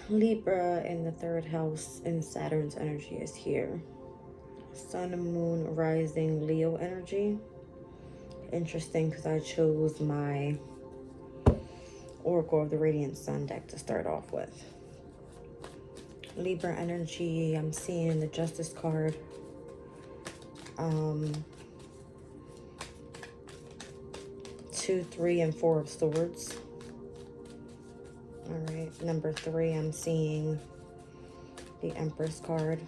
Libra in the third house and Saturn's energy is here. Sun and Moon rising Leo energy. Interesting because I chose my Oracle of the Radiant Sun deck to start off with. Libra energy, I'm seeing the Justice card. 2, 3, and 4 of Swords. All right, number 3, I'm seeing the Empress card.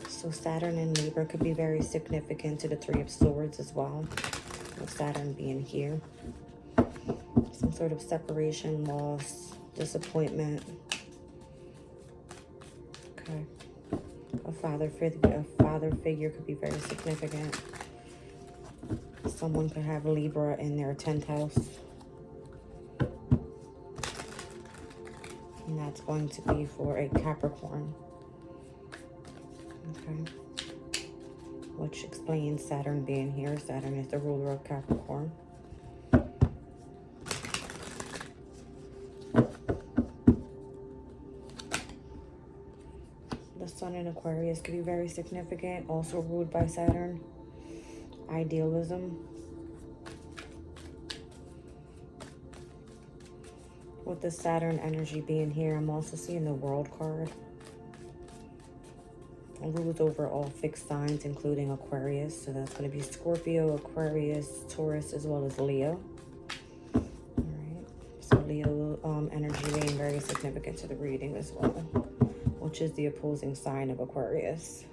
So Saturn and Libra could be very significant to the 3 of Swords as well, with Saturn being here. Some sort of separation, loss, disappointment. Okay. A father figure could be very significant. Someone could have Libra in their 10th house. And that's going to be for a Capricorn. Okay. Which explains Saturn being here. Saturn is the ruler of Capricorn. The Sun in Aquarius could be very significant. Also ruled by Saturn. Idealism. With the Saturn energy being here, I'm also seeing the World card. It rules over all fixed signs, including Aquarius. So that's going to be Scorpio, Aquarius, Taurus, as well as Leo. All right. So Leo energy being very significant to the reading as well, which is the opposing sign of Aquarius.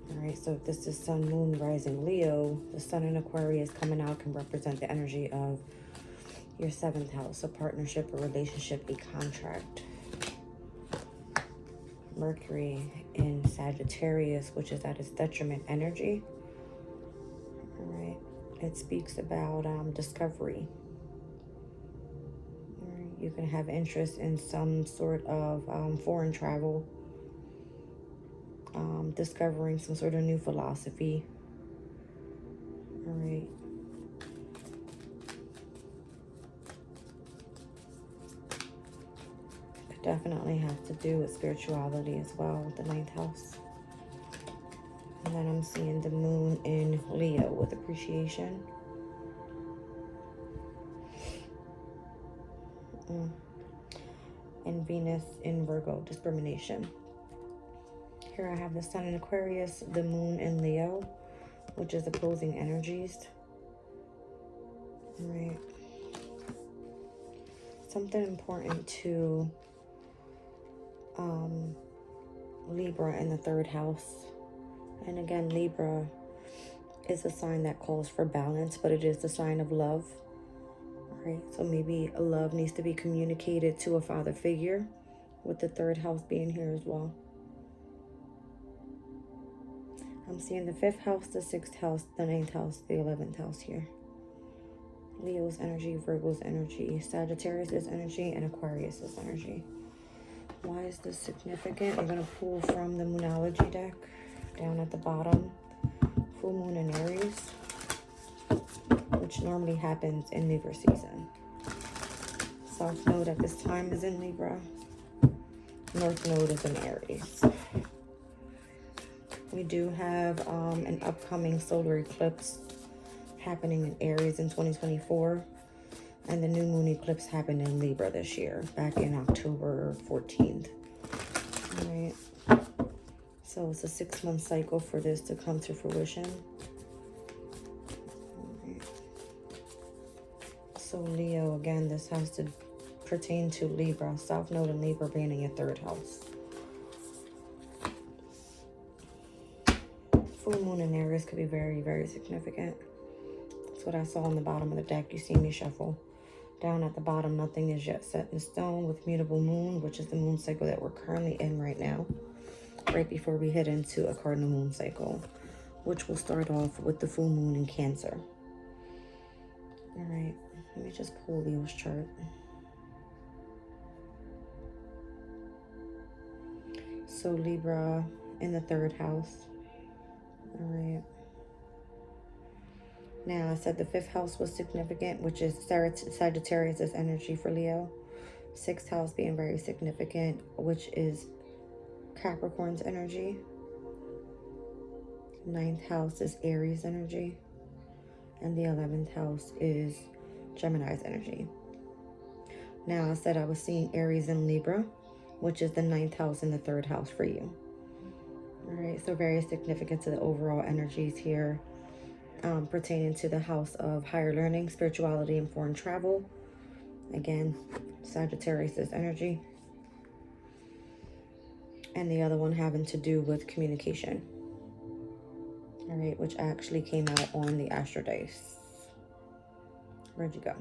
All right. So if this is Sun, Moon, Rising Leo, the Sun in Aquarius coming out can represent the energy of your 7th house, a partnership, a relationship, a contract. Mercury in Sagittarius, which is at its detriment energy. All right. It speaks about discovery. All right. You can have interest in some sort of foreign travel, discovering some sort of new philosophy. All right. Definitely have to do with spirituality as well, with the 9th house. And then I'm seeing the Moon in Leo with appreciation. And Venus in Virgo, discrimination. Here I have the Sun in Aquarius, the Moon in Leo, which is opposing energies. All right. Something important to Libra in the 3rd house. And again, Libra is a sign that calls for balance, but it is the sign of love. All right, so maybe a love needs to be communicated to a father figure, with the 3rd house being here as well. I'm seeing the 5th house, the 6th house, the 9th house, the 11th house here. Leo's energy, Virgo's energy, Sagittarius' energy, and Aquarius' energy. Why is this significant? I'm going to pull from the Moonology deck down at the bottom. Full moon in Aries, which normally happens in Libra season. South node at this time is in Libra. North node is in Aries. We do have an upcoming solar eclipse happening in Aries in 2024. And the new moon eclipse happened in Libra this year, back in October 14th. All right. So it's a 6-month cycle for this to come to fruition. All right. So Leo, again, this has to pertain to Libra. South node in Libra being in your 3rd house. Full moon in Aries could be very, very significant. That's what I saw on the bottom of the deck. You see me shuffle. Down at the bottom, nothing is yet set in stone, with mutable moon, which is the moon cycle that we're currently in right now, right before we head into a cardinal moon cycle, which will start off with the full moon in Cancer. All right, let me just pull Leo's chart. So Libra in the 3rd house. All right. Now, I said the 5th house was significant, which is Sagittarius' energy for Leo. 6th house being very significant, which is Capricorn's energy. 9th house is Aries energy. And the 11th house is Gemini's energy. Now, I said I was seeing Aries and Libra, which is the 9th house and the 3rd house for you. All right, so very significant to the overall energies here, pertaining to the house of higher learning, spirituality, and foreign travel. Again, Sagittarius' energy. And the other one having to do with communication. All right, which actually came out on the Astro Dice. Where'd you go?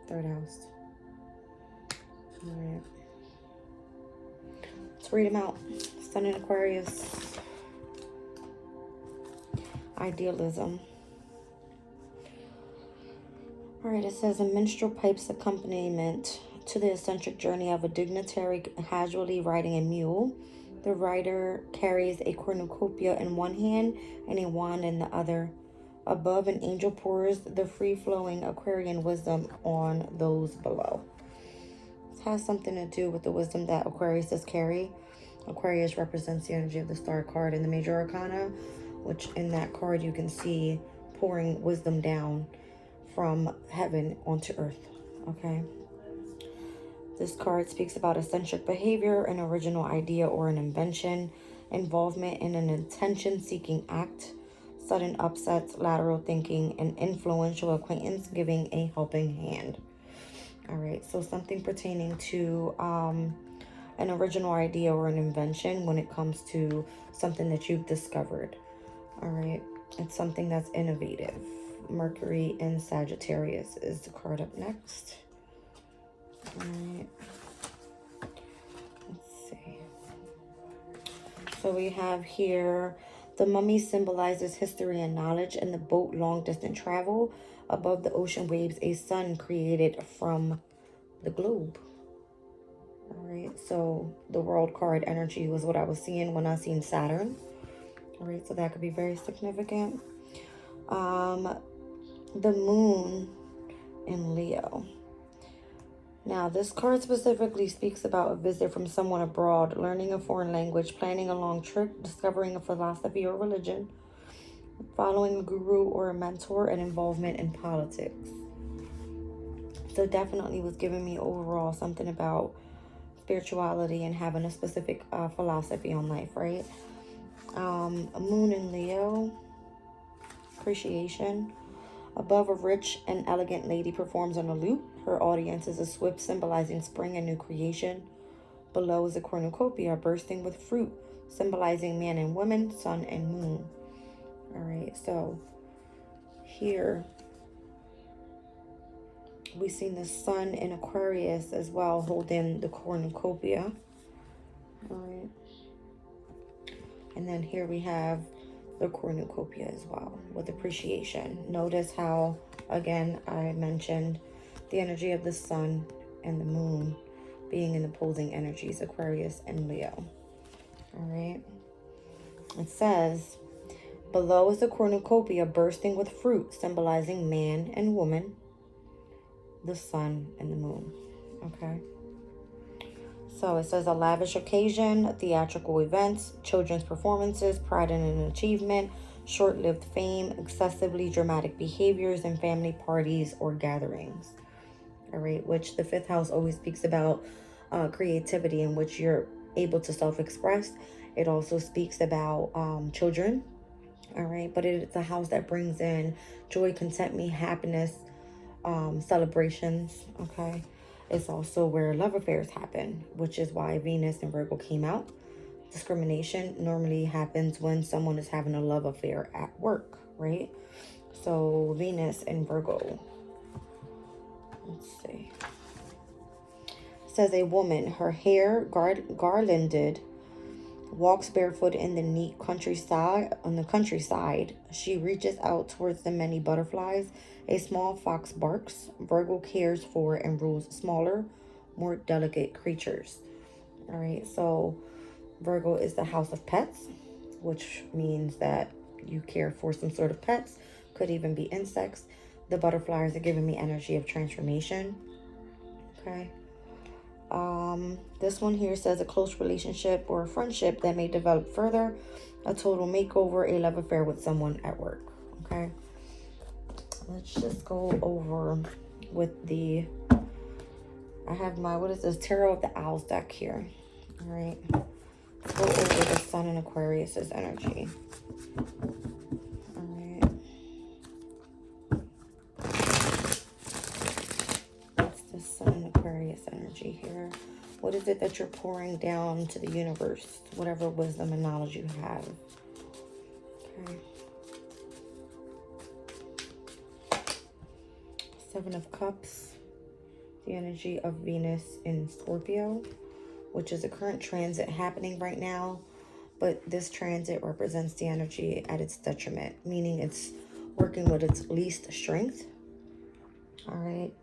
3rd house. All right. Let's read them out. Sun in Aquarius. Idealism. All right, it says a minstrel pipe's accompaniment to the eccentric journey of a dignitary casually riding a mule. The rider carries a cornucopia in one hand and a wand in the other. Above, an angel pours the free-flowing Aquarian wisdom on those below. This has something to do with the wisdom that Aquarius does carry. Aquarius represents the energy of the star card in the major arcana, which in that card you can see pouring wisdom down from heaven onto earth. Okay. This card speaks about eccentric behavior, an original idea or an invention, involvement in an attention-seeking act, sudden upsets, lateral thinking, and influential acquaintance giving a helping hand. All right, so something pertaining to an original idea or an invention when it comes to something that you've discovered. All right, it's something that's innovative. Mercury in Sagittarius is the card up next. All right. Let's see. So we have here the mummy symbolizes history and knowledge, and the boat long distance travel. Above the ocean waves a sun created from the globe. All right, so the world card energy was what I was seeing when I seen Saturn. All right, so that could be very significant. The moon in Leo. Now, this card specifically speaks about a visit from someone abroad, learning a foreign language, planning a long trip, discovering a philosophy or religion, following a guru or a mentor, and involvement in politics. So definitely was giving me overall something about spirituality and having a specific philosophy on life, right? A moon in Leo, appreciation. Above, a rich and elegant lady performs on a lute. Her audience is a swift, symbolizing spring and new creation. Below is a cornucopia bursting with fruit, symbolizing man and woman, sun and moon. All right, so here we've seen the sun in Aquarius as well, holding the cornucopia. All right. And then here we have the cornucopia as well with appreciation. Notice how, again, I mentioned the energy of the sun and the moon being in opposing energies, Aquarius and Leo. All right. It says, below is the cornucopia bursting with fruit, symbolizing man and woman, the sun and the moon. Okay. So it says a lavish occasion, theatrical events, children's performances, pride in an achievement, short-lived fame, excessively dramatic behaviors, and family parties or gatherings. All right, which the 5th house always speaks about creativity in which you're able to self-express. It also speaks about children. All right, but it's a house that brings in joy, contentment, happiness, celebrations. Okay. It's also where love affairs happen, which is why Venus and Virgo came out. Discrimination normally happens when someone is having a love affair at work, right? So Venus and Virgo. Let's see. It says a woman, her hair garlanded, walks barefoot in the neat countryside. On the countryside, she reaches out towards the many butterflies. A small fox barks. Virgo cares for and rules smaller, more delicate creatures. All right, so Virgo is the house of pets, which means that you care for some sort of pets, could even be insects. The butterflies are giving me energy of transformation. Okay. This one here says a close relationship or a friendship that may develop further, a total makeover, a love affair with someone at work. Okay. Let's just go over with the, I have my, what is this, Tarot of the Owls deck here. All right. Let's go over the Sun and Aquarius's energy. All right. What's the Sun and Aquarius energy here? What is it that you're pouring down to the universe? Whatever wisdom and knowledge you have. Okay. Seven of Cups. The energy of Venus in Scorpio, which is a current transit happening right now. But this transit represents the energy at its detriment, meaning it's working with its least strength. All right.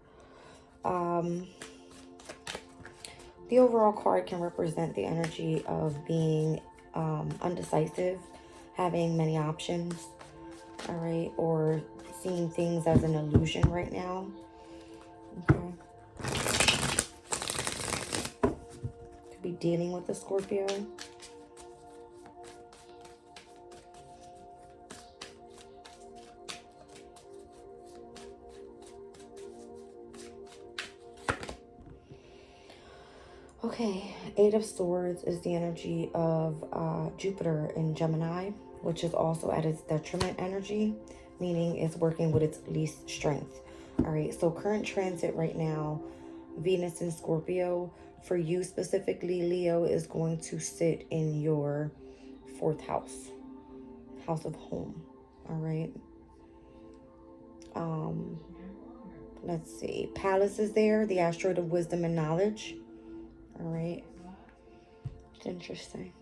The overall card can represent the energy of being undecisive, having many options, all right, or seeing things as an illusion right now. Okay. Could be dealing with a Scorpio. Okay, Eight of Swords is the energy of Jupiter in Gemini, which is also at its detriment energy, meaning it's working with its least strength. All right, so current transit right now, Venus in Scorpio, for you specifically, Leo, is going to sit in your 4th house, house of home. All right. Let's see. Pallas is there, the asteroid of wisdom and knowledge. All right. It's interesting.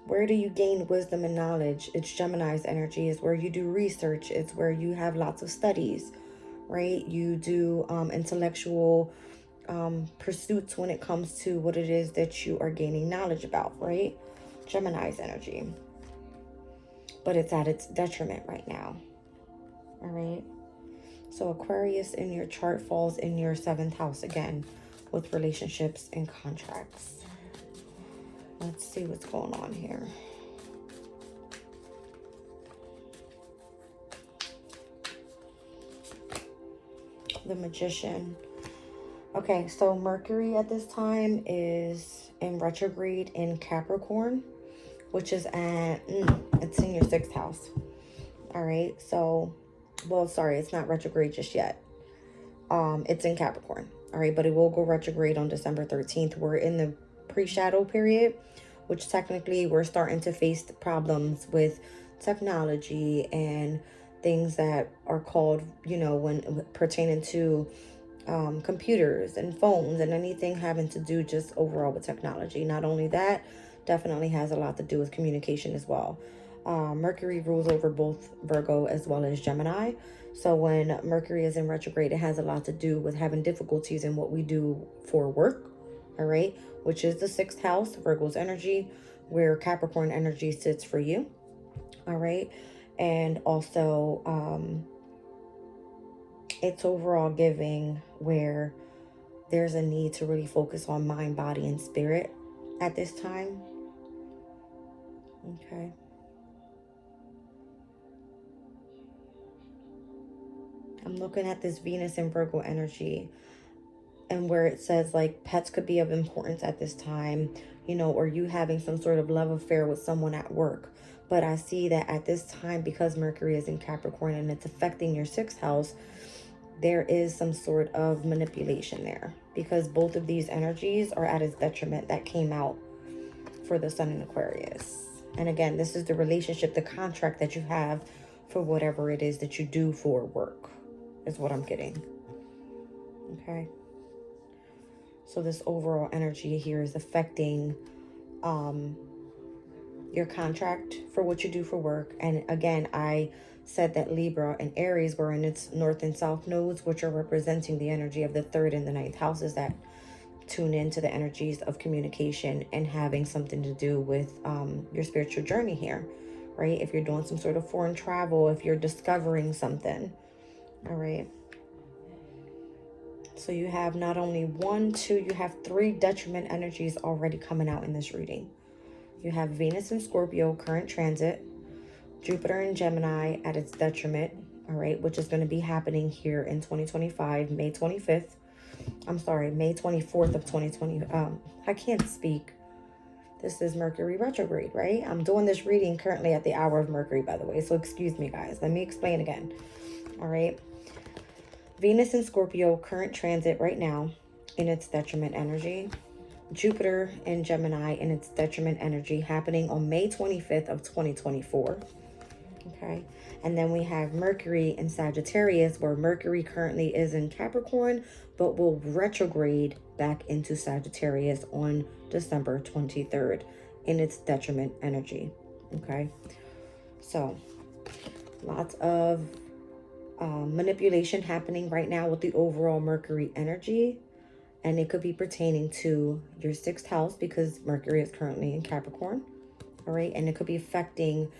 Where do you gain wisdom and knowledge? It's Gemini's energy. Is where you do research. It's where you have lots of studies, right? You do intellectual pursuits when it comes to what it is that you are gaining knowledge about, right? Gemini's energy. But it's at its detriment right now. All right. So Aquarius in your chart falls in your 7th house again with relationships and contracts. Let's see what's going on here. The Magician. Okay, so Mercury at this time is in retrograde in Capricorn, which is at, it's in your 6th house. All right, so, well, sorry, it's not retrograde just yet. It's in Capricorn. All right, but it will go retrograde on December 13th. We're in the pre-shadow period, which technically we're starting to face the problems with technology and things that are called, you know, when pertaining to computers and phones and anything having to do just overall with technology. Not only that, definitely has a lot to do with communication as well. Mercury rules over both Virgo as well as Gemini. So when Mercury is in retrograde, it has a lot to do with having difficulties in what we do for work, all right? Which is the 6th house, Virgo's energy, where Capricorn energy sits for you, all right? And also, it's overall giving where there's a need to really focus on mind, body, and spirit at this time, okay? I'm looking at this Venus and Virgo energy and where it says like pets could be of importance at this time, you know, or you having some sort of love affair with someone at work. But I see that at this time, because Mercury is in Capricorn and it's affecting your 6th house, there is some sort of manipulation there because both of these energies are at its detriment. That came out for the Sun in Aquarius. And again, this is the relationship, the contract that you have for whatever it is that you do for work is what I'm getting. Okay. So this overall energy here is affecting your contract for what you do for work. And again, I said that Libra and Aries were in its north and south nodes, which are representing the energy of the third and the ninth houses that tune into the energies of communication and having something to do with your spiritual journey here, right? If you're doing some sort of foreign travel, if you're discovering something, all right? So you have not only one, two, you have three detriment energies already coming out in this reading. You have Venus in Scorpio, current transit, Jupiter in Gemini at its detriment, all right, which is going to be happening here in 2025, May 25th. I'm sorry, May 24th of 2020. I can't speak. This is Mercury retrograde, right? I'm doing this reading currently at the hour of Mercury, by the way. So excuse me, guys. Let me explain again. All right. Venus in Scorpio, current transit right now in its detriment energy. Jupiter in Gemini in its detriment energy happening on May 25th of 2024. Okay. And then we have Mercury in Sagittarius, where Mercury currently is in Capricorn, but will retrograde back into Sagittarius on December 23rd in its detriment energy. Okay. So lots of manipulation happening right now with the overall Mercury energy. And it could be pertaining to your 6th house because Mercury is currently in Capricorn. All right. And it could be affecting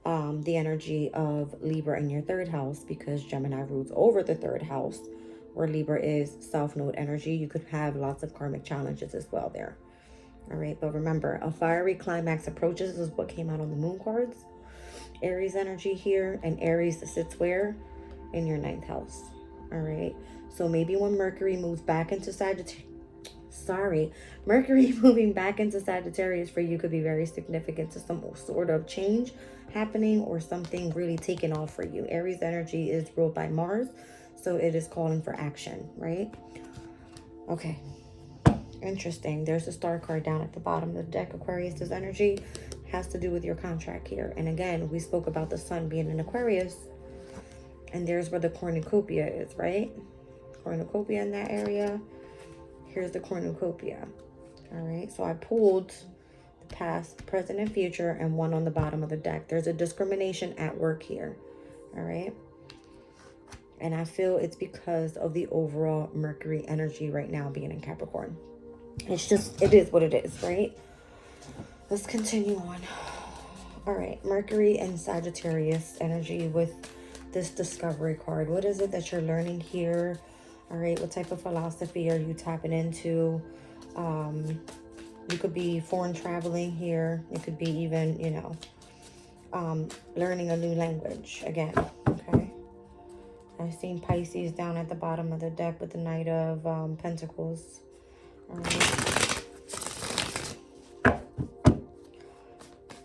the energy of Libra in your 3rd house because Gemini rules over the 3rd house where Libra is South Node energy. You could have lots of karmic challenges as well there. All right. But remember, a fiery climax approaches is what came out on the moon cards. Aries energy here, and Aries sits where? In your 9th house. All right. So maybe when Mercury moves back into Mercury moving back into Sagittarius for you could be very significant to some sort of change happening or something really taking off for you. Aries energy is ruled by Mars, so it is calling for action, right? Okay. Interesting. There's a star card down at the bottom of the deck. Aquarius's energy has to do with your contract here. And again, we spoke about the sun being in Aquarius, and there's where the cornucopia is, right? Cornucopia in that area. Here's the cornucopia. All right. So I pulled the past, present, and future, and one on the bottom of the deck. There's a discrimination at work here. All right. And I feel it's because of the overall Mercury energy right now being in Capricorn. It's just, it is what it is, right? Let's continue on. All right. Mercury and Sagittarius energy with this discovery card. What is it that you're learning here? All right. What type of philosophy are you tapping into? You could be foreign traveling here. It could be even, you know, learning a new language again. Okay. I've seen Pisces down at the bottom of the deck with the Knight of Pentacles. All right.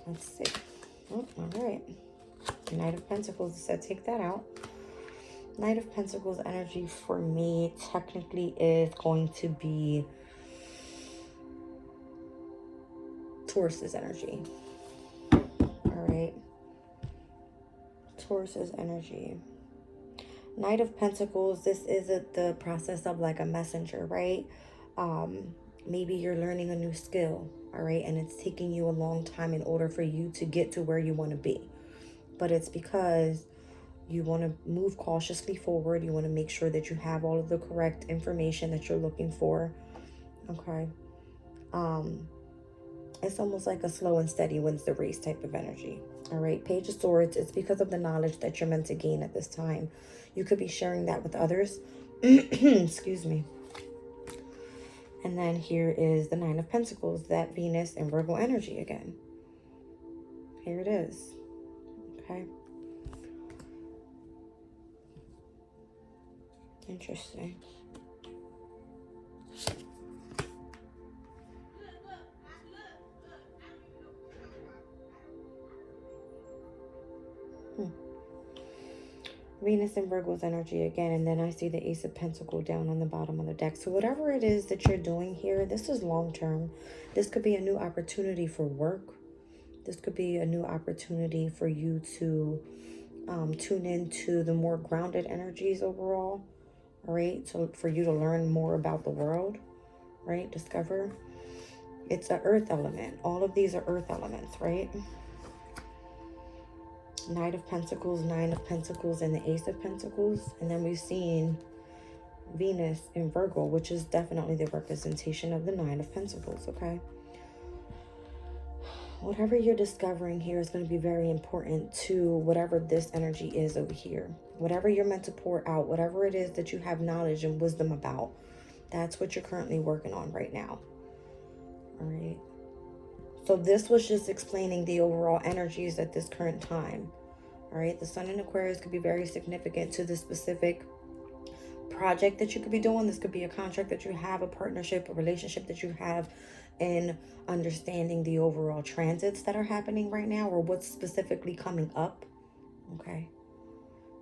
Let's see. Oh, all right. Knight of Pentacles said take that out. Knight of Pentacles energy for me technically is going to be Taurus's energy. All right. Taurus's energy. Knight of Pentacles, this is the process of like a messenger, right? Maybe you're learning a new skill, all right? And it's taking you a long time in order for you to get to where you want to be. But it's because you want to move cautiously forward. You want to make sure that you have all of the correct information that you're looking for, okay? It's almost like a slow and steady wins the race type of energy. All right, Page of Swords, it's because of the knowledge that you're meant to gain at this time. You could be sharing that with others. Excuse me. And then here is the Nine of Pentacles, that Venus and Virgo energy again. Here it is. Okay. Interesting. Venus and Virgo's energy again, and then I see the Ace of Pentacles down on the bottom of the deck. So whatever it is that you're doing here, this is long term. This could be a new opportunity for work. This could be a new opportunity for you to tune into the more grounded energies overall. All right, so for you to learn more about the world, right? Discover. It's an earth element. All of these are earth elements, right? Knight of Pentacles, Nine of Pentacles, and the Ace of Pentacles. And then we've seen Venus in Virgo, which is definitely the representation of the Nine of Pentacles, okay? Whatever you're discovering here is going to be very important to whatever this energy is over here. Whatever you're meant to pour out, whatever it is that you have knowledge and wisdom about, that's what you're currently working on right now. All right. So this was just explaining the overall energies at this current time. All right. The Sun in Aquarius could be very significant to the specific project that you could be doing. This could be a contract that you have, a partnership, a relationship that you have, in understanding the overall transits that are happening right now, or what's specifically coming up. Okay.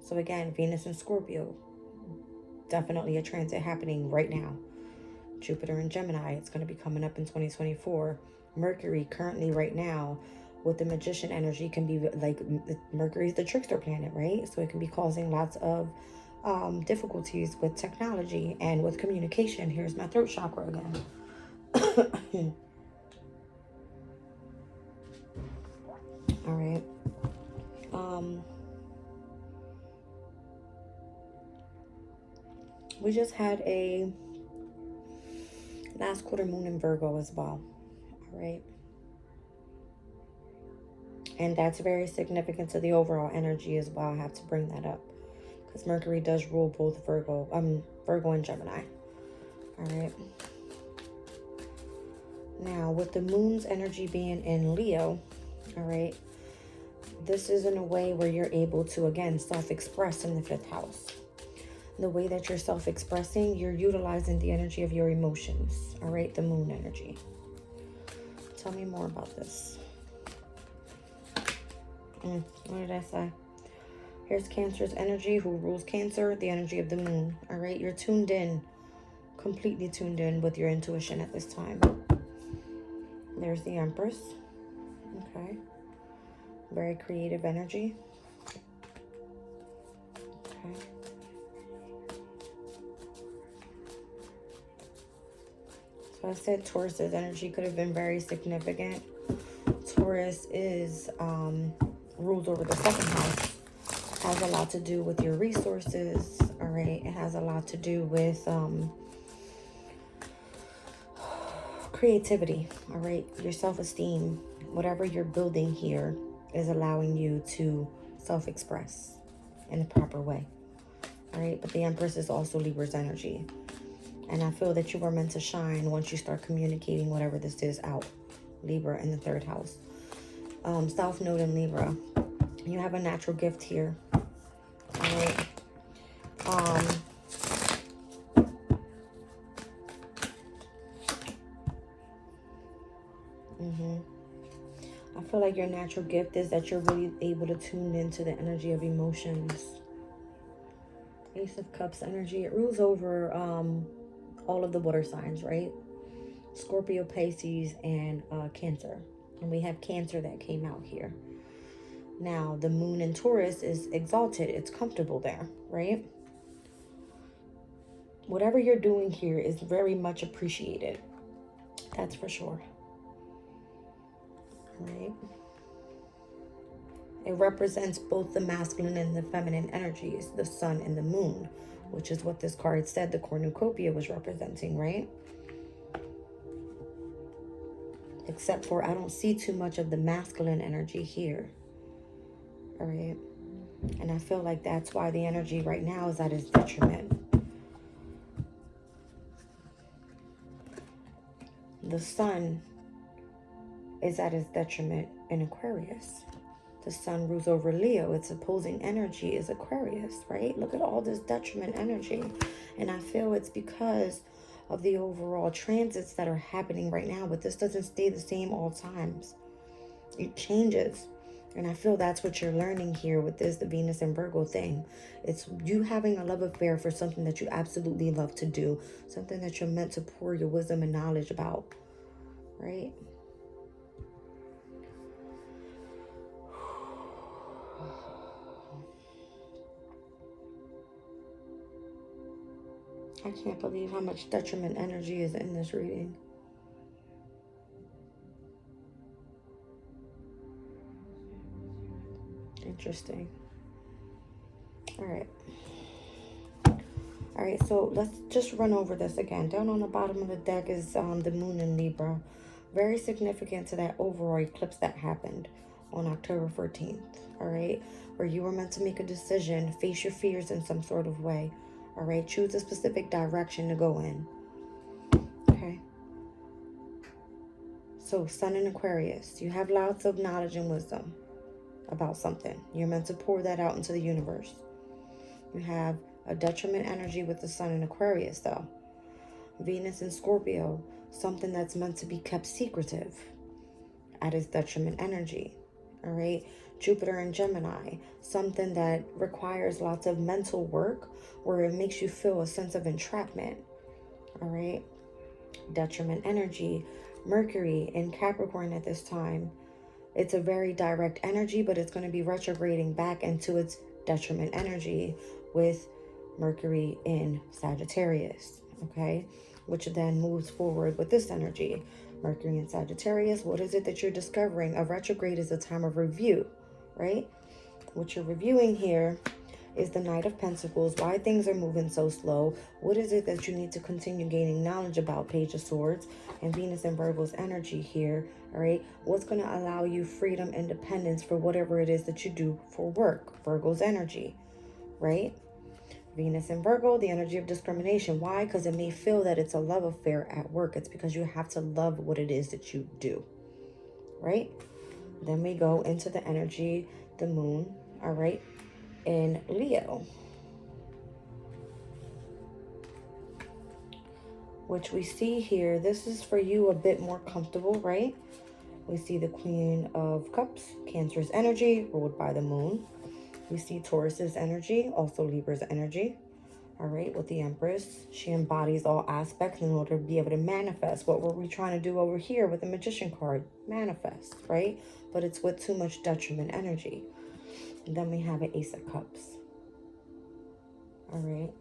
So again, Venus and Scorpio, definitely a transit happening right now. Jupiter and Gemini, it's going to be coming up in 2024. Mercury currently right now with the Magician energy can be like, Mercury is the trickster planet, right? So it can be causing lots of difficulties with technology and with communication. Here's my throat chakra again. All right. We just had a last quarter moon in Virgo as well. All right. And that's very significant to the overall energy as well. I have to bring that up because Mercury does rule both Virgo and Gemini. All right. Now, with the moon's energy being in Leo, all right, this is in a way where you're able to, again, self-express in the 5th house. The way that you're self-expressing, you're utilizing the energy of your emotions, all right, the moon energy. Tell me more about this. What did I say? Here's Cancer's energy. Who rules Cancer? The energy of the moon, all right? You're tuned in, completely tuned in with your intuition at this time. There's the Empress. Okay. Very creative energy. Okay. So I said Taurus's energy could have been very significant. Taurus is rules over the 2nd house. Has a lot to do with your resources. All right. It has a lot to do with creativity. All right. Your self-esteem. Whatever you're building here is allowing you to self-express in the proper way. All right. But the Empress is also Libra's energy. And I feel that you are meant to shine once you start communicating whatever this is out. Libra in the 3rd house. South Node in Libra. You have a natural gift here. All right. I feel like your natural gift is that you're really able to tune into the energy of emotions. Ace of Cups energy. It rules over all of the water signs, right? Scorpio, Pisces, and Cancer. And we have Cancer that came out here. Now, the moon in Taurus is exalted. It's comfortable there, right? Whatever you're doing here is very much appreciated. That's for sure. All right? It represents both the masculine and the feminine energies, the sun and the moon, which is what this card said the cornucopia was representing, right? Except for I don't see too much of the masculine energy here. All right. And I feel like that's why the energy right now is at its detriment. The sun is at its detriment in Aquarius. The sun rules over Leo. Its opposing energy is Aquarius, right? Look at all this detriment energy. And I feel it's because of the overall transits that are happening right now. But this doesn't stay the same all times. It changes. And I feel that's what you're learning here with this, the Venus and Virgo thing. It's you having a love affair for something that you absolutely love to do. Something that you're meant to pour your wisdom and knowledge about, right? I can't believe how much detriment energy is in this reading. Interesting. All right. All right, so let's just run over this again. Down on the bottom of the deck is the moon in Libra. Very significant to that overall eclipse that happened on October 14th, all right? Where you were meant to make a decision, face your fears in some sort of way, all right? Choose a specific direction to go in, okay? So, Sun in Aquarius, you have lots of knowledge and wisdom about something. You're meant to pour that out into the universe. You have a detriment energy with the Sun in Aquarius, though. Venus in Scorpio, something that's meant to be kept secretive at its detriment energy, all right? Jupiter in Gemini, something that requires lots of mental work where it makes you feel a sense of entrapment, all right? Detriment energy. Mercury in Capricorn at this time, it's a very direct energy, but it's going to be retrograding back into its detriment energy with Mercury in Sagittarius, okay? Which then moves forward with this energy. Mercury in Sagittarius, what is it that you're discovering? A retrograde is a time of review, right? What you're reviewing here is the Knight of Pentacles. Why things are moving so slow. What is it that you need to continue gaining knowledge about? Page of Swords and Venus and Virgo's energy here, all right? What's going to allow you freedom, independence for whatever it is that you do for work? Virgo's energy, right? Venus and Virgo, the energy of discrimination. Why? Because it may feel that it's a love affair at work. It's because you have to love what it is that you do, right? Then we go into the energy, the moon, all right, in Leo, which we see here. This is for you a bit more comfortable, right? We see the Queen of Cups, Cancer's energy, ruled by the moon. We see Taurus's energy, also Libra's energy. All right, with the Empress, she embodies all aspects in order to be able to manifest. What were we trying to do over here with the Magician card? Manifest, right? But it's with too much detriment energy. And then we have an Ace of Cups. All right.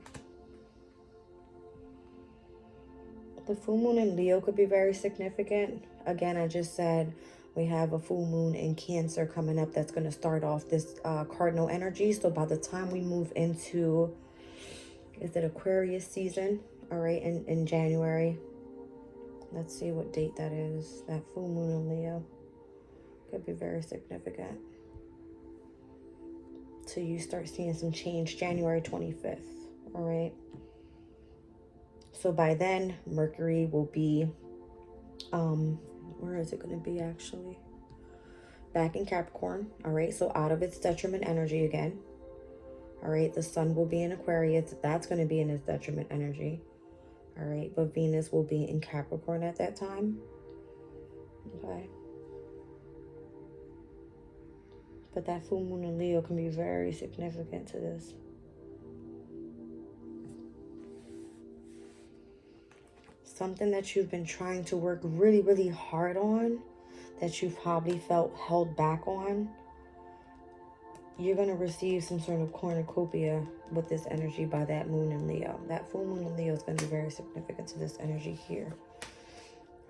The full moon in Leo could be very significant. Again, I just said we have a full moon in Cancer coming up that's going to start off this cardinal energy. So by the time we move into, is it Aquarius season? All right, in January. Let's see what date that is. That full moon in Leo could be very significant. So you start seeing some change January 25th. All right. So by then, Mercury will be, where is it going to be actually? Back in Capricorn. All right. So out of its detriment energy again. All right. The Sun will be in Aquarius. That's going to be in its detriment energy. All right. But Venus will be in Capricorn at that time. Okay. But that full moon in Leo can be very significant to this. Something that you've been trying to work really, really hard on, that you've probably felt held back on, you're going to receive some sort of cornucopia with this energy by that moon in Leo. That full moon in Leo is going to be very significant to this energy here.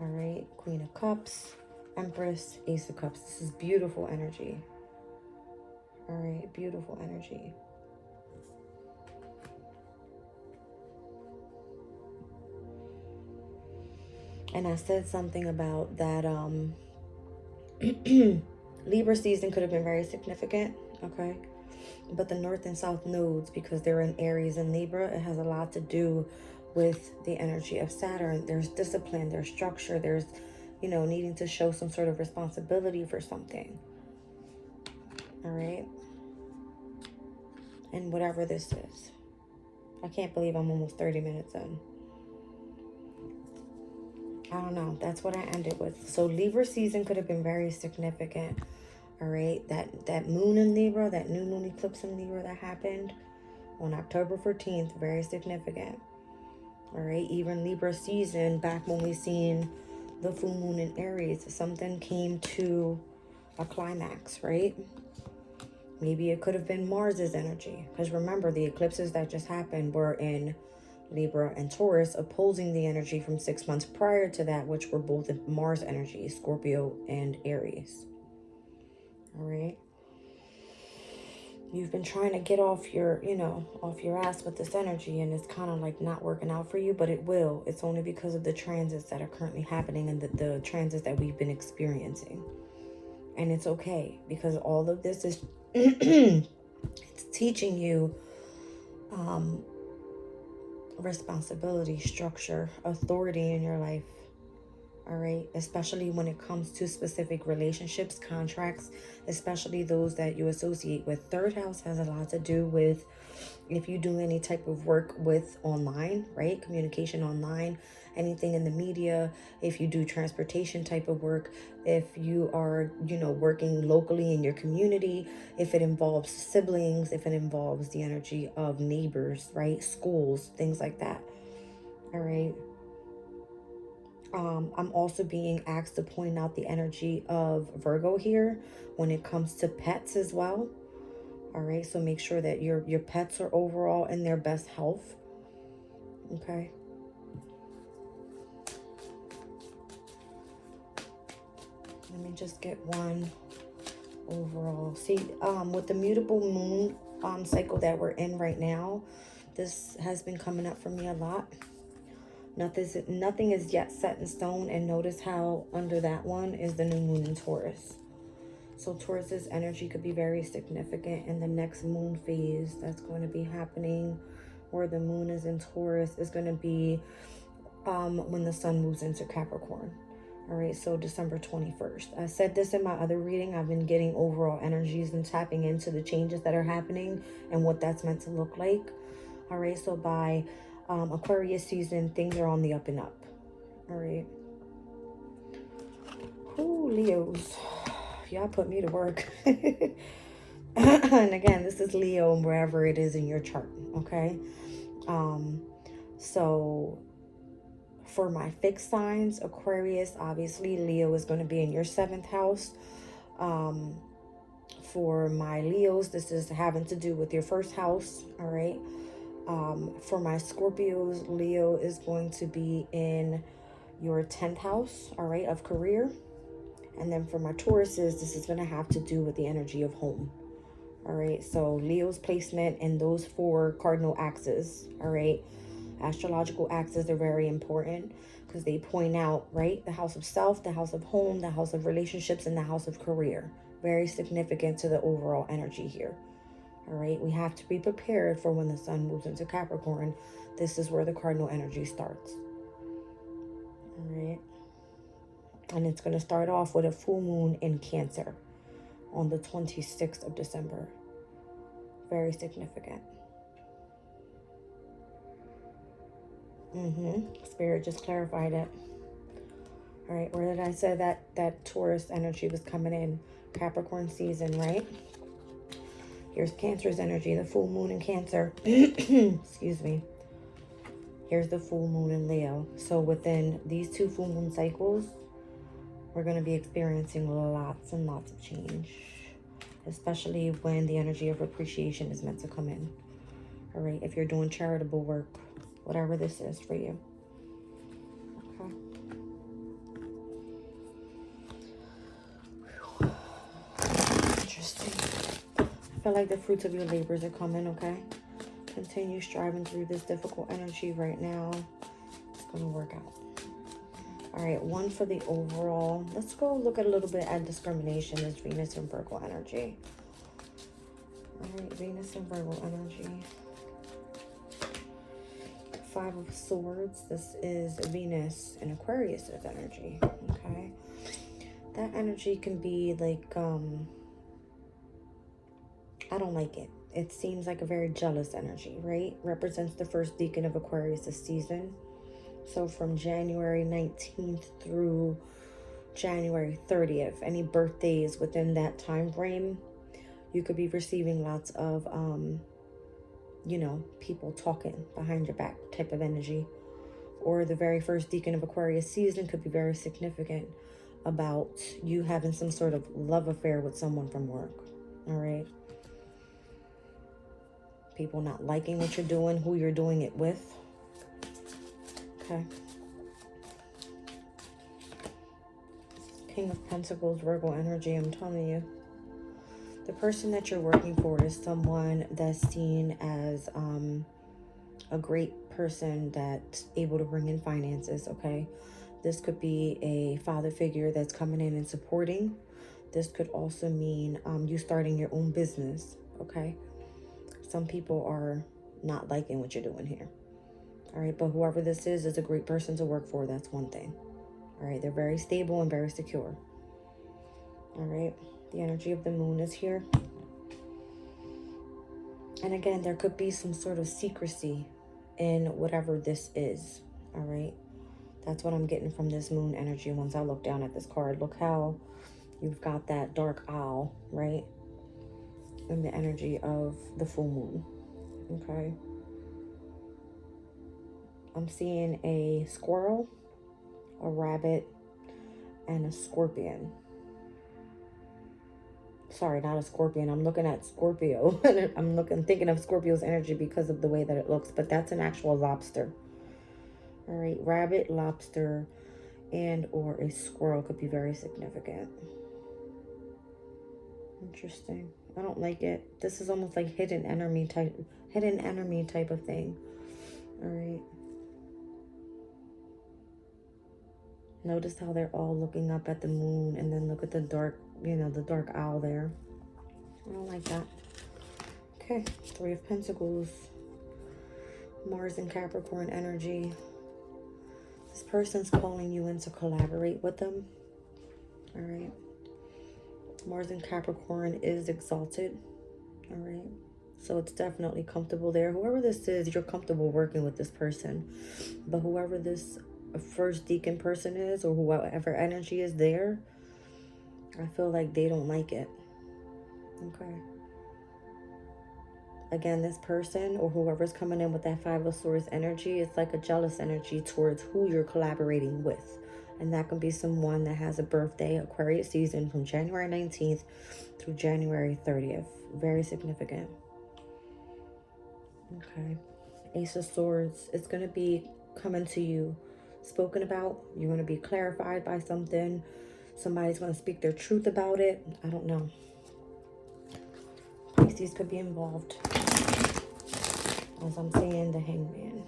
All right, Queen of Cups, Empress, Ace of Cups. This is beautiful energy. All right, beautiful energy. And I said something about that Libra season could have been very significant, okay? But the North and South nodes, because they're in Aries and Libra, it has a lot to do with the energy of Saturn. There's discipline, there's structure, there's, you know, needing to show some sort of responsibility for something. All right? And whatever this is. I can't believe I'm almost 30 minutes in. I don't know. That's what I ended with. So Libra season could have been very significant. All right. That moon in Libra, that new moon eclipse in Libra that happened on October 14th, very significant. All right. Even Libra season, back when we seen the full moon in Aries, something came to a climax, right? Maybe it could have been Mars's energy. Because remember, the eclipses that just happened were in Libra and Taurus, opposing the energy from 6 months prior to that, which were both Mars energy, Scorpio and Aries. All right. You've been trying to get off your, off your ass with this energy, and it's kind of like not working out for you, but it will. It's only because of the transits that are currently happening and the transits that we've been experiencing. And it's okay, because all of this is it's teaching you responsibility, structure, authority in your life. All right, especially when it comes to specific relationships, contracts, especially those that you associate with. Third house has a lot to do with if you do any type of work with online, right? Communication online, anything in the media, if you do transportation type of work, if you are, working locally in your community, if it involves siblings, if it involves the energy of neighbors, right? Schools, things like that. All right. I'm also being asked to point out the energy of Virgo here when it comes to pets as well. All right, so make sure that your pets are overall in their best health. Okay. Let me just get one overall. See, with the mutable moon cycle that we're in right now, this has been coming up for me a lot. Nothing is yet set in stone, and notice how under that one is the new moon in Taurus. So Taurus's energy could be very significant in the next moon phase that's going to be happening, where the moon is in Taurus, is going to be when the sun moves into Capricorn. All right, so December 21st. I said this in my other reading. I've been getting overall energies and tapping into the changes that are happening and what that's meant to look like. All right, so by Aquarius season, things are on the up and up. All right. Ooh, Leos. Y'all put me to work. And again, this is Leo wherever it is in your chart, okay? So for my fixed signs, Aquarius, obviously Leo is going to be in your 7th house. For my Leos, this is having to do with your 1st house, all right? For my Scorpios, Leo is going to be in your 10th house, all right, of career. And then for my Tauruses, this is going to have to do with the energy of home. All right, so Leo's placement in those 4 cardinal axes, all right? Astrological axes are very important because they point out, right? The house of self, the house of home, the house of relationships, and the house of career. Very significant to the overall energy here. All right, we have to be prepared for when the sun moves into Capricorn. This is where the cardinal energy starts. All right. And it's going to start off with a full moon in Cancer on the 26th of December. Very significant. Spirit just clarified it. All right, where did I say that Taurus energy was coming in? Capricorn season, right? Here's Cancer's energy, the full moon in Cancer. Excuse me. Here's the full moon in Leo. So within these 2 full moon cycles, we're going to be experiencing lots and lots of change, especially when the energy of appreciation is meant to come in. All right, if you're doing charitable work, whatever this is for you. Okay. Interesting. I feel like the fruits of your labors are coming, okay? Continue striving through this difficult energy right now. It's going to work out. All right, one for the overall. Let's go look at a little bit at discrimination. Is Venus and Virgo energy. All right, Venus and Virgo energy. 5 of Swords. This is Venus and Aquarius's energy. Okay, that energy can be like I don't like it. It seems like a very jealous energy, right? Represents the first decan of Aquarius' season. So from January 19th through January 30th, any birthdays within that time frame, you could be receiving lots of, people talking behind your back type of energy. Or the very first decan of Aquarius season could be very significant about you having some sort of love affair with someone from work. All right. People not liking what you're doing, who you're doing it with. Okay. King of Pentacles, Virgo energy, I'm telling you. The person that you're working for is someone that's seen as a great person that's able to bring in finances, okay? This could be a father figure that's coming in and supporting. This could also mean you starting your own business, okay? Some people are not liking what you're doing here, all right? But whoever this is a great person to work for. That's one thing, all right? They're very stable and very secure, all right? The energy of the moon is here. And again, there could be some sort of secrecy in whatever this is, all right? That's what I'm getting from this moon energy once I look down at this card. Look how you've got that dark owl, right? In the energy of the full moon, okay? I'm seeing a squirrel, a rabbit, and a scorpion. Sorry, not a scorpion. I'm looking at Scorpio. I'm thinking of Scorpio's energy because of the way that it looks, but that's an actual lobster. All right, rabbit, lobster, and or a squirrel could be very significant. Interesting. I don't like it. This is almost like hidden enemy type of thing. All right. Notice how they're all looking up at the moon, and then look at the dark, the dark owl there. I don't like that. Okay, Three of Pentacles. Mars and Capricorn energy. This person's calling you in to collaborate with them. All right. Mars and Capricorn is exalted. All right. So it's definitely comfortable there. Whoever this is, you're comfortable working with this person. But whoever this first deacon person is, or whoever energy is there, I feel like they don't like it. Okay. Again, this person or whoever's coming in with that Five of Swords energy, it's like a jealous energy towards who you're collaborating with. And that can be someone that has a birthday, Aquarius season, from January 19th through January 30th. Very significant. Okay. Ace of Swords. It's going to be coming to you, spoken about. You're going to be clarified by something. Somebody's going to speak their truth about it. I don't know. Pisces could be involved. As I'm seeing the Hangman.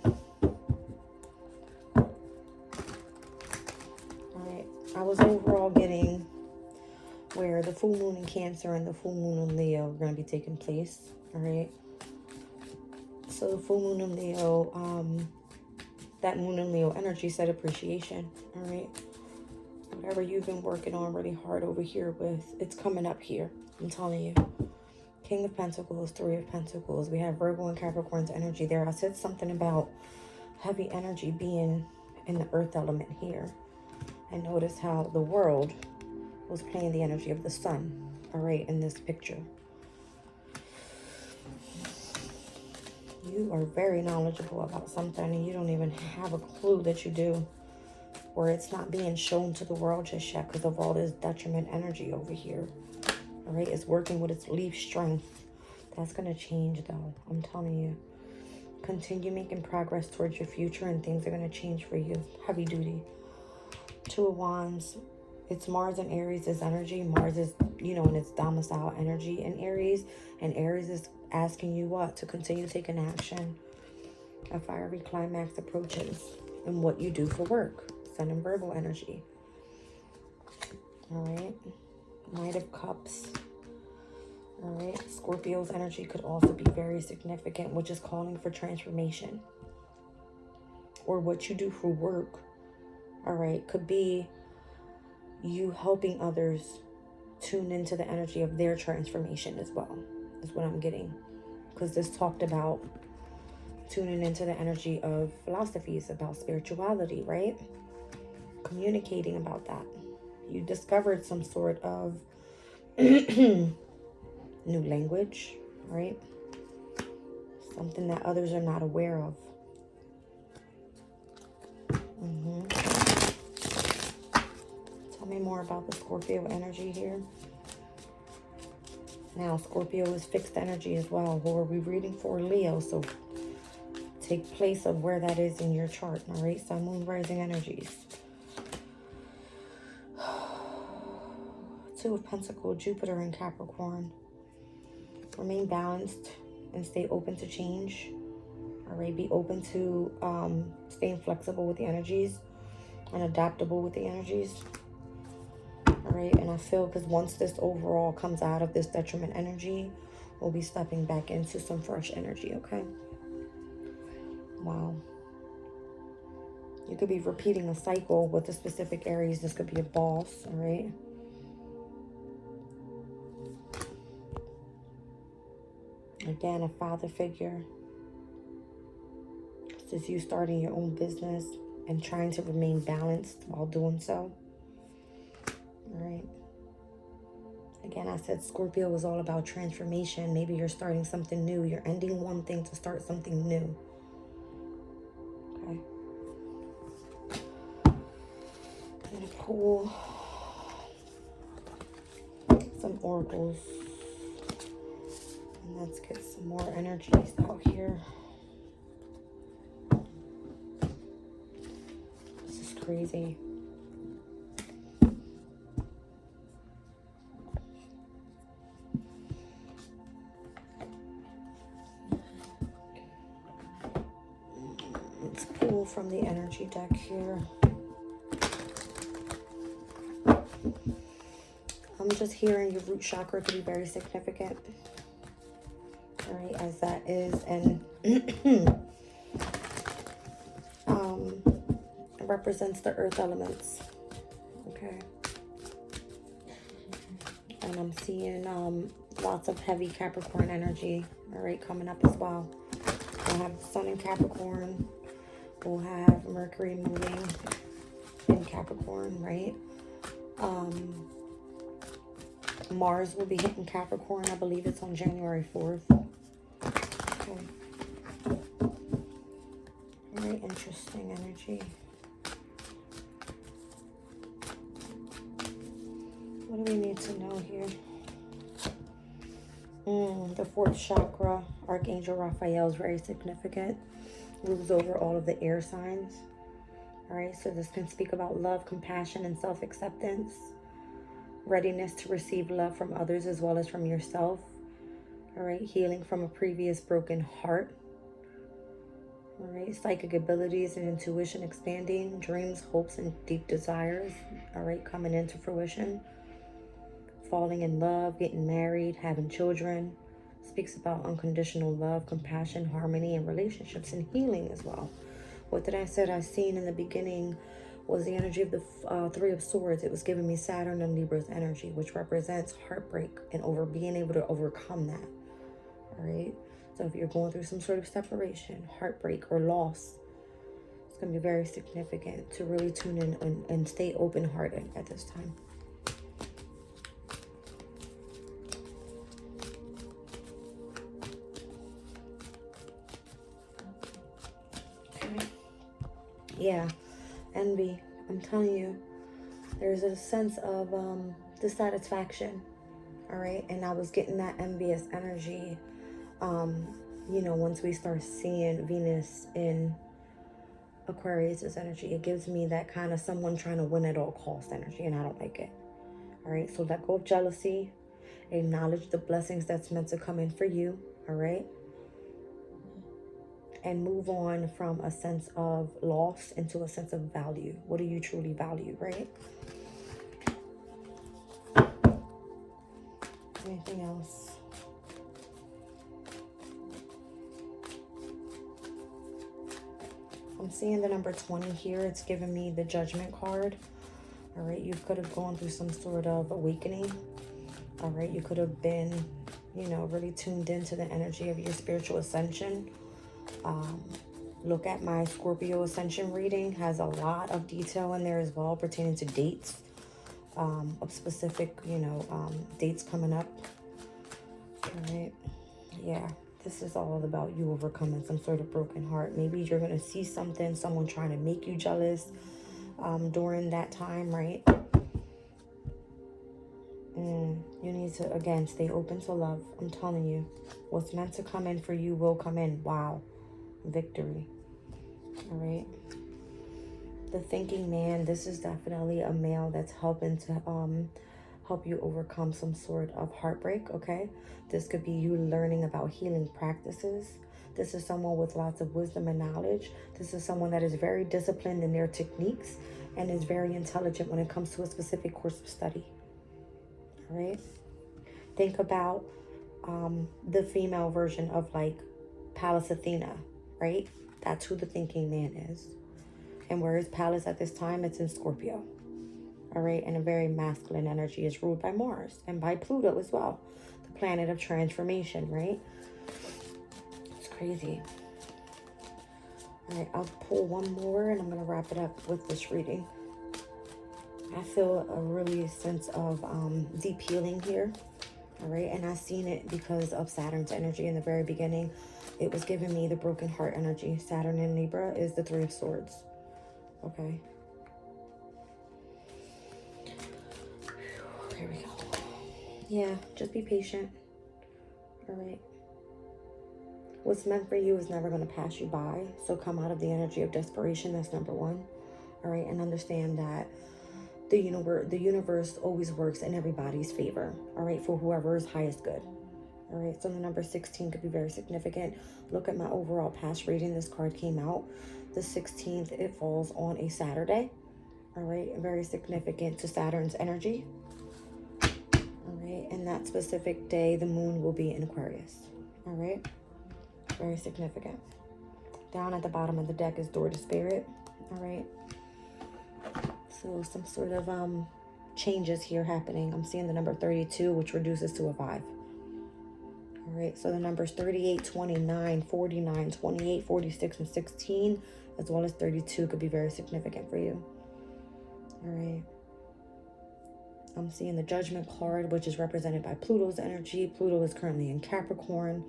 Alright. I was overall getting where the full moon in Cancer and the full moon in Leo are going to be taking place. Alright. So the full moon in Leo, that moon in Leo energy said appreciation. Alright. Whatever you've been working on really hard over here with, it's coming up here. I'm telling you. King of Pentacles, Three of Pentacles. We have Virgo and Capricorn's energy there. I said something about heavy energy being in the earth element here. And notice how the world was playing the energy of the sun, all right, in this picture. You are very knowledgeable about something and you don't even have a clue that you do. Or it's not being shown to the world just yet because of all this detriment energy over here. All right, it's working with its leaf strength. That's going to change, though. I'm telling you. Continue making progress towards your future, and things are going to change for you. Heavy duty. Two of Wands. It's Mars and Aries' energy. Mars is, in its domicile energy in Aries. And Aries is asking you what? To continue taking action. A fiery climax approaches in what you do for work. Sun and Virgo energy. All right. Knight of Cups. All right. Scorpio's energy could also be very significant, which is calling for transformation. Or what you do for work. All right. Could be you helping others tune into the energy of their transformation as well. Is what I'm getting. Because this talked about tuning into the energy of philosophies about spirituality, right? Communicating about that. You discovered some sort of new language, right? Something that others are not aware of. Tell me more about the Scorpio energy here. Now, Scorpio is fixed energy as well. Who are we reading for? Leo. So take place of where that is in your chart. All right. Sun, Moon, Rising energies. Two of Pentacles, Jupiter and Capricorn. Remain balanced and stay open to change. All right, be open to staying flexible with the energies and adaptable with the energies. All right, and I feel because once this overall comes out of this detriment energy, we'll be stepping back into some fresh energy, okay? Wow. You could be repeating a cycle with the specific areas. This could be a boss, all right? Again, a father figure. This is you starting your own business and trying to remain balanced while doing so. All right. Again, I said Scorpio was all about transformation. Maybe you're starting something new. You're ending one thing to start something new. Okay. I'm going to pull some oracles. And let's get some more energies out here. This is crazy. Let's pull from the energy deck here. I'm just hearing your root chakra to be very significant. All right, as that is and it represents the earth elements. Okay. And I'm seeing lots of heavy Capricorn energy, all right, coming up as well. We'll have the sun in Capricorn. We'll have Mercury moving in Capricorn, right? Mars will be hitting Capricorn. I believe it's on January 4th. Okay. Very interesting energy. What do we need to know here? The fourth chakra, Archangel Raphael, is very significant. Rules over all of the air signs. All right, so this can speak about love, compassion, and self-acceptance. Readiness to receive love from others as well as from yourself. All right, healing from a previous broken heart. All right, psychic abilities and intuition expanding. Dreams, hopes, and deep desires. All right, coming into fruition. Falling in love, getting married, having children. Speaks about unconditional love, compassion, harmony, and relationships and healing as well. What did I said I seen in the beginning was the energy of the Three of Swords. It was giving me Saturn and Libra's energy, which represents heartbreak and being able to overcome that. All right. So if you're going through some sort of separation, heartbreak, or loss, it's going to be very significant to really tune in and stay open-hearted at this time. Yeah, envy. I'm telling you, there's a sense of dissatisfaction. All right, and I was getting that envious energy. You know, once we start seeing Venus in Aquarius's energy, it gives me that kind of someone trying to win at all cost energy, and I don't like it. All right, so let go of jealousy. Acknowledge the blessings that's meant to come in for you. All right. And move on from a sense of loss into a sense of value. What do you truly value, right? Anything else? I'm seeing the number 20 here. It's giving me the Judgment card. All right, you could have gone through some sort of awakening. All right, you could have been, you know, really tuned into the energy of your spiritual ascension. Look at my Scorpio Ascension reading. Has a lot of detail in there as well pertaining to dates of specific, you know, dates coming up. All right. Yeah, this is all about you overcoming some sort of broken heart. Maybe you're going to see something, someone trying to make you jealous during that time, right? You need to, again, stay open to love. I'm telling you, what's meant to come in for you will come in. Wow. Victory. All right. The thinking man, this is definitely a male that's helping to help you overcome some sort of heartbreak, okay? This could be you learning about healing practices. This is someone with lots of wisdom and knowledge. This is someone that is very disciplined in their techniques and is very intelligent when it comes to a specific course of study, all right? Think about the female version of like Pallas Athena, right? That's who the thinking man is. And where is Pallas at this time? It's in Scorpio. All right, and a very masculine energy is ruled by Mars and by Pluto as well, the planet of transformation, right? It's crazy. All right, I'll pull one more and I'm going to wrap it up with this reading. I feel a really sense of deep healing here. All right, and I've seen it because of Saturn's energy in the very beginning. It was giving me the broken heart energy. Saturn in Libra is the Three of Swords. Okay. Here we go. Yeah, just be patient. All right. What's meant for you is never going to pass you by. So come out of the energy of desperation. That's number one. All right, and understand that the universe always works in everybody's favor. All right, for whoever is highest good. All right, so the number 16 could be very significant. Look at my overall past reading. This card came out the 16th. It falls on a Saturday. All right, very significant to Saturn's energy. All right, and that specific day, the moon will be in Aquarius. All right, very significant. Down at the bottom of the deck is Door to Spirit. All right, so some sort of changes here happening. I'm seeing the number 32, which reduces to a 5. All right, so the numbers 38, 29, 49, 28, 46, and 16, as well as 32 could be very significant for you. All right. I'm seeing the Judgment card, which is represented by Pluto's energy. Pluto is currently in Capricorn.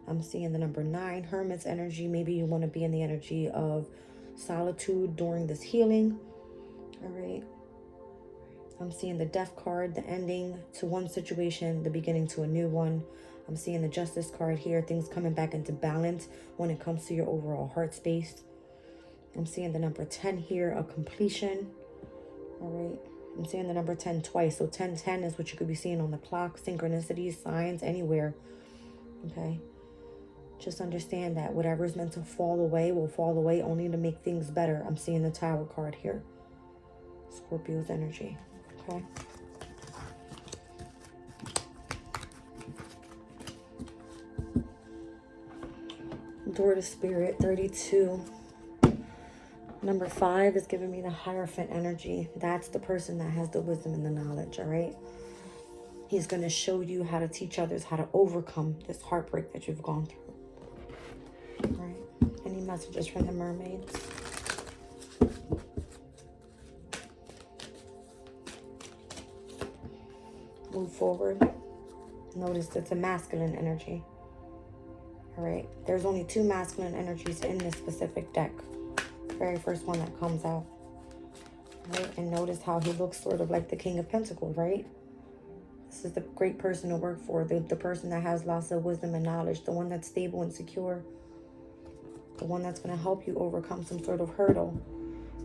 I'm seeing the number 9, Hermit's energy. Maybe you want to be in the energy of solitude during this healing. All right. I'm seeing the Death card, the ending to one situation, the beginning to a new one. I'm seeing the Justice card here, things coming back into balance when it comes to your overall heart space. I'm seeing the number 10 here, a completion. All right. I'm seeing the number 10 twice. So 1010 is what you could be seeing on the clock, synchronicities, signs, anywhere. Okay. Just understand that whatever is meant to fall away will fall away only to make things better. I'm seeing the Tower card here. Scorpio's energy. Okay. Door to Spirit, 32. Number 5 is giving me the Hierophant energy. That's the person that has the wisdom and the knowledge, all right? He's going to show you how to teach others how to overcome this heartbreak that you've gone through. All right. Any messages from the mermaids? Move forward. Notice it's a masculine energy. All right. There's only 2 masculine energies in this specific deck. Very first one that comes out. Right? And notice how he looks sort of like the King of Pentacles, right? This is the great person to work for, the person that has lots of wisdom and knowledge, the one that's stable and secure, the one that's going to help you overcome some sort of hurdle.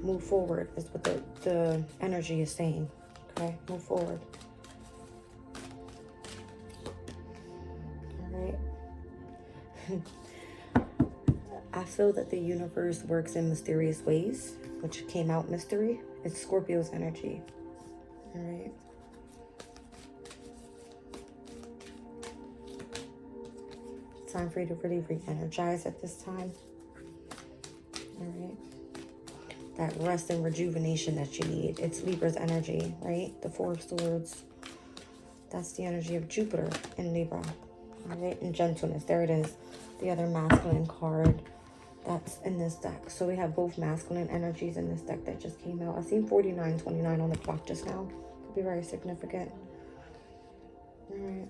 Move forward is what the energy is saying. Okay, move forward. All right. I feel that the universe works in mysterious ways, which came out mystery. It's Scorpio's energy. All right. It's time for you to really re-energize at this time. All right. That rest and rejuvenation that you need. It's Libra's energy, right? The 4 of Swords. That's the energy of Jupiter in Libra. All right. And gentleness. There it is. The other masculine card that's in this deck. So we have both masculine energies in this deck that just came out. I seen 4929 on the clock just now. Could be very significant. All right.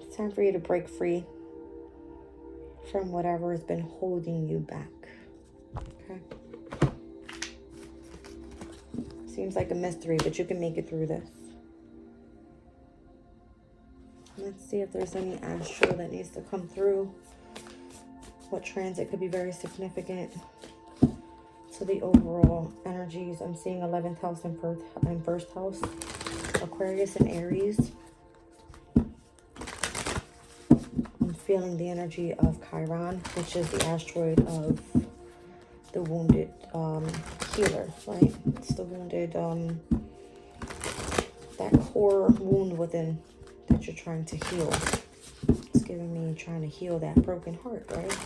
It's time for you to break free from whatever has been holding you back. Okay. Seems like a mystery, but you can make it through this. Let's see if there's any astral that needs to come through. What transit could be very significant to to the overall energies. I'm seeing 11th house and first house. Aquarius and Aries. I'm feeling the energy of Chiron, which is the asteroid of the wounded healer, right? It's the wounded, that core wound within that you're trying to heal. It's giving me trying to heal that broken heart, right?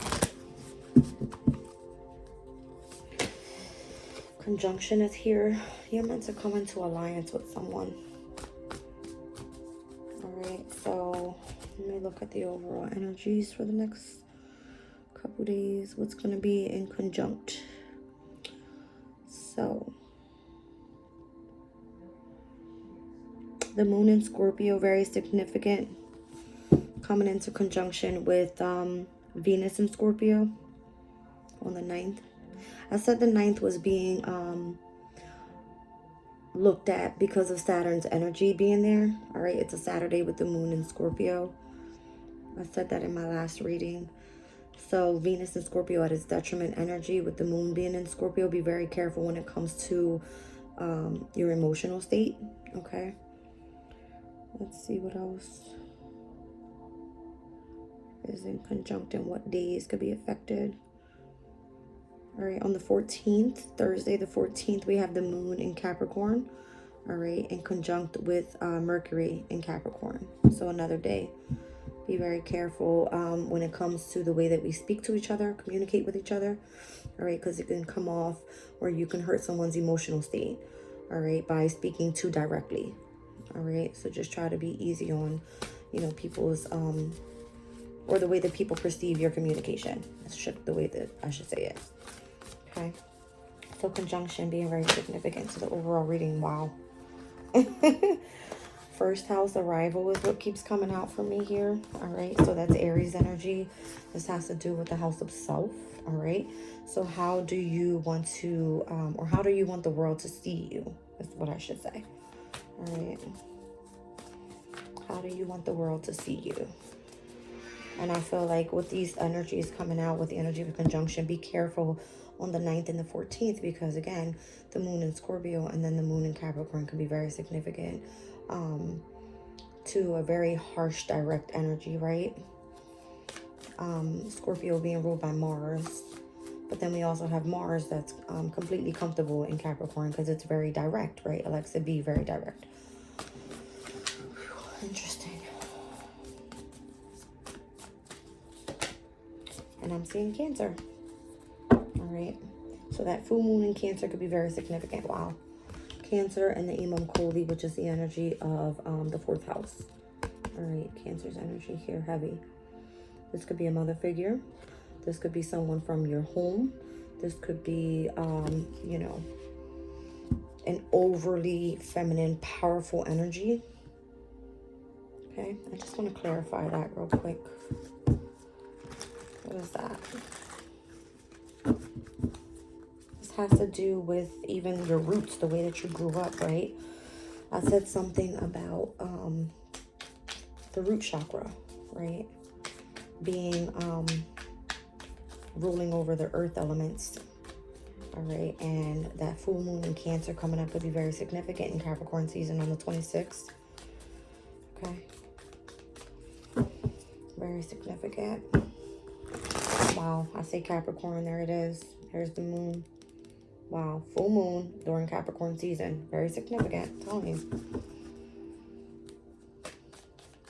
Conjunction is here. You're meant to come into alliance with someone. Alright, so let me look at the overall energies for the next couple days. What's going to be in conjunct? So, the moon in Scorpio, very significant. Coming into conjunction with Venus in Scorpio on the 9th. I said the 9th was being looked at because of Saturn's energy being there. All right, it's a Saturday with the moon in Scorpio. I said that in my last reading. So Venus in Scorpio at its detriment energy with the moon being in Scorpio. Be very careful when it comes to your emotional state. Okay. Let's see what else is in conjunct and what days could be affected. All right, on the 14th, Thursday the 14th, we have the moon in Capricorn, all right, in conjunct with Mercury in Capricorn. So another day. Be very careful when it comes to the way that we speak to each other, communicate with each other, all right, because it can come off where you can hurt someone's emotional state, all right, by speaking too directly, all right. So just try to be easy on, you know, people's, or the way that people perceive your communication. That's the way that I should say it. Okay, so conjunction being very significant to the overall reading. Wow. First house arrival is what keeps coming out for me here. All right, so that's Aries energy. This has to do with the house of self. All right, so how do you want to, or how do you want the world to see you? That's what I should say. All right, how do you want the world to see you? And I feel like with these energies coming out, with the energy of conjunction, be careful on the 9th and the 14th, because again, the moon in Scorpio and then the moon in Capricorn can be very significant to a very harsh, direct energy, right? Scorpio being ruled by Mars, but then we also have Mars that's completely comfortable in Capricorn because it's very direct, right? Alexa, be very direct. Interesting. And I'm seeing Cancer. All right, so that full moon in Cancer could be very significant. Wow. Cancer and the Imam Koli, which is the energy of the 4th house. All right, Cancer's energy here, heavy. This could be a mother figure. This could be someone from your home. This could be, you know, an overly feminine, powerful energy. Okay, I just want to clarify that real quick. What is that? This has to do with even your roots, the way that you grew up, right? I said something about the root chakra, right? Being ruling over the earth elements. All right, and that full moon in Cancer coming up could be very significant in Capricorn season on the 26th. Okay. Very significant. Wow, I say Capricorn, there it is. There's the moon. Wow, full moon during Capricorn season. Very significant, I'm telling you.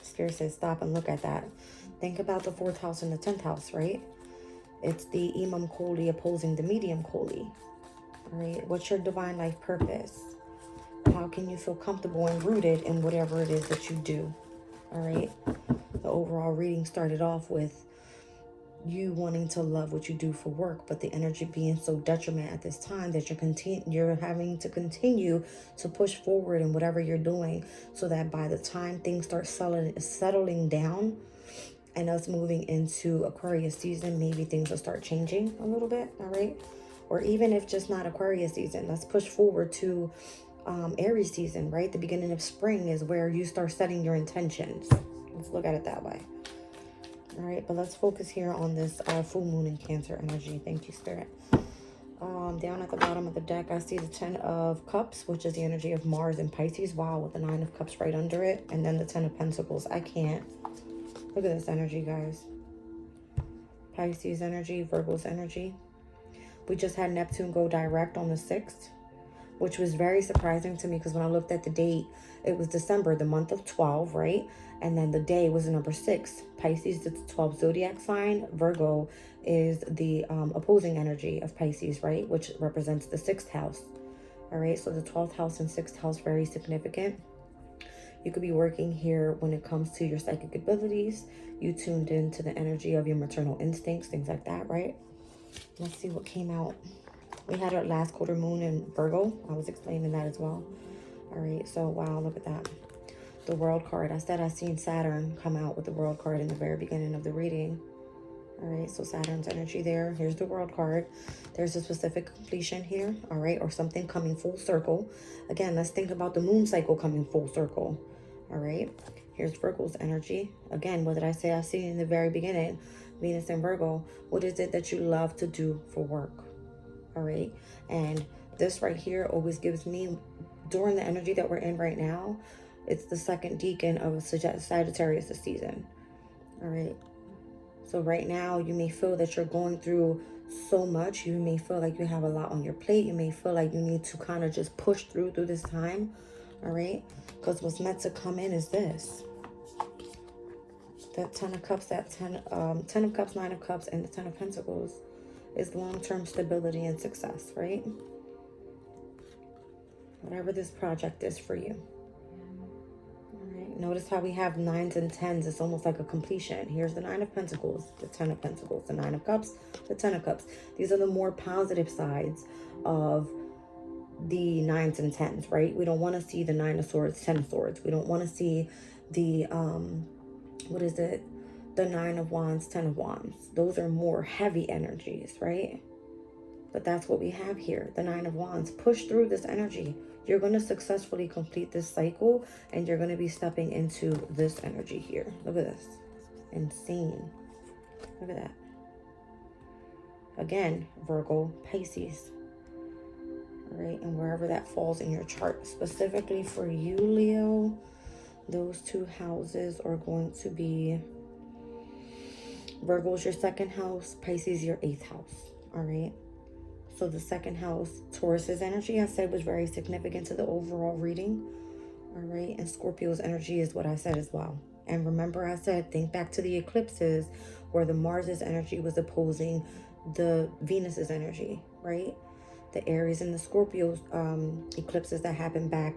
Spirit says stop and look at that. Think about the 4th house and the 10th house, right? It's the Imam Koli opposing the medium Koli. All right, what's your divine life purpose? How can you feel comfortable and rooted in whatever it is that you do? All right, the overall reading started off with you wanting to love what you do for work, but the energy being so detriment at this time that you're having to continue to push forward in whatever you're doing, so that by the time things start settling down and us moving into Aquarius season, maybe things will start changing a little bit. All right, or even if just not Aquarius season, let's push forward to Aries season, right? The beginning of spring is where you start setting your intentions. Let's look at it that way. All right, but let's focus here on this full moon in Cancer energy. Thank you, Spirit. Down at the bottom of the deck, I see the 10 of Cups, which is the energy of Mars and Pisces. Wow, with the 9 of Cups right under it. And then the 10 of Pentacles. I can't. Look at this energy, guys. Pisces energy, Virgo's energy. We just had Neptune go direct on the 6th, which was very surprising to me because when I looked at the date, it was December, the month of 12, right? And then the day was the number 6. Pisces is the 12th zodiac sign. Virgo is the opposing energy of Pisces, right? Which represents the 6th house. All right, so the 12th house and 6th house, very significant. You could be working here when it comes to your psychic abilities. You tuned into the energy of your maternal instincts, things like that, right? Let's see what came out. We had our last quarter moon in Virgo. I was explaining that as well. All right, so wow, look at that. The World card. I said I seen Saturn come out with the World card in the very beginning of the reading. All right, so Saturn's energy there. Here's the World card. There's a specific completion here, all right, or something coming full circle. Again, let's think about the moon cycle coming full circle, all right? Here's Virgo's energy. Again, what did I say I see in the very beginning? Venus and Virgo. What is it that you love to do for work, all right? And this right here always gives me, during the energy that we're in right now, it's the second decan of Sagittarius this season, all right? So right now, you may feel that you're going through so much. You may feel like you have a lot on your plate. You may feel like you need to kind of just push through this time, all right? Because what's meant to come in is this. That 10 of Cups, that 10 of Cups, 9 of Cups, and the 10 of Pentacles is long-term stability and success, right? Whatever this project is for you. Notice how we have 9s and 10s. It's almost like a completion. Here's the 9 of Pentacles, the 10 of Pentacles, the 9 of Cups, the 10 of Cups. These are the more positive sides of the 9s and 10s, right? We don't want to see the 9 of Swords, 10 of Swords. We don't want to see the, what is it? The 9 of Wands, 10 of Wands. Those are more heavy energies, right? But that's what we have here, the 9 of Wands. Push through this energy. You're going to successfully complete this cycle, and you're going to be stepping into this energy here. Look at this. Insane. Look at that. Again, Virgo, Pisces. All right, and wherever that falls in your chart, specifically for you, Leo, those 2 houses are going to be Virgo's your 2nd house, Pisces your 8th house. All right. So the 2nd house, Taurus's energy, I said, was very significant to the overall reading. All right. And Scorpio's energy is what I said as well. And remember, I said, think back to the eclipses where the Mars's energy was opposing the Venus's energy, right? The Aries and the Scorpio eclipses that happened back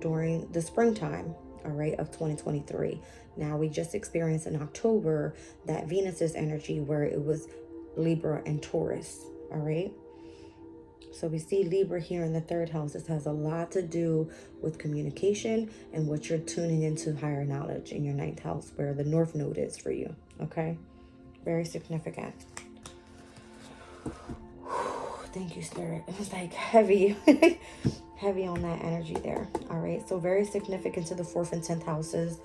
during the springtime, all right, of 2023. Now we just experienced in October that Venus's energy where it was Libra and Taurus, all right? So we see Libra here in the 3rd house. This has a lot to do with communication and what you're tuning into higher knowledge in your 9th house, where the North Node is for you, okay? Very significant. Thank you, Spirit. It was like heavy, heavy on that energy there, all right? So very significant to the 4th and 10th houses,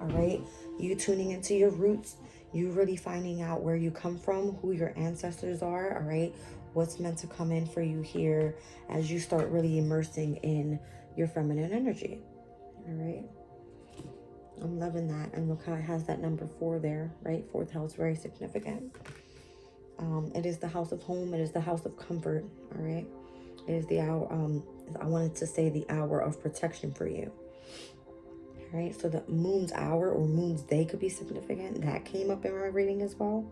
all right? You tuning into your roots, you really finding out where you come from, who your ancestors are, all right? What's meant to come in for you here as you start really immersing in your feminine energy, all right? I'm loving that. And look how it has that number 4 there, right? 4th house, very significant. It is the house of home. It is the house of comfort, all right? It is the hour, I wanted to say the hour of protection for you. All right, so the moon's hour or moon's day could be significant. That came up in my reading as well.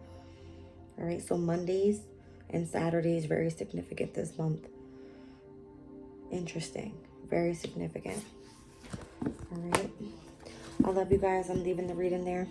All right, so Mondays and Saturdays, very significant this month. Interesting, very significant. All right, I love you guys. I'm leaving the reading there.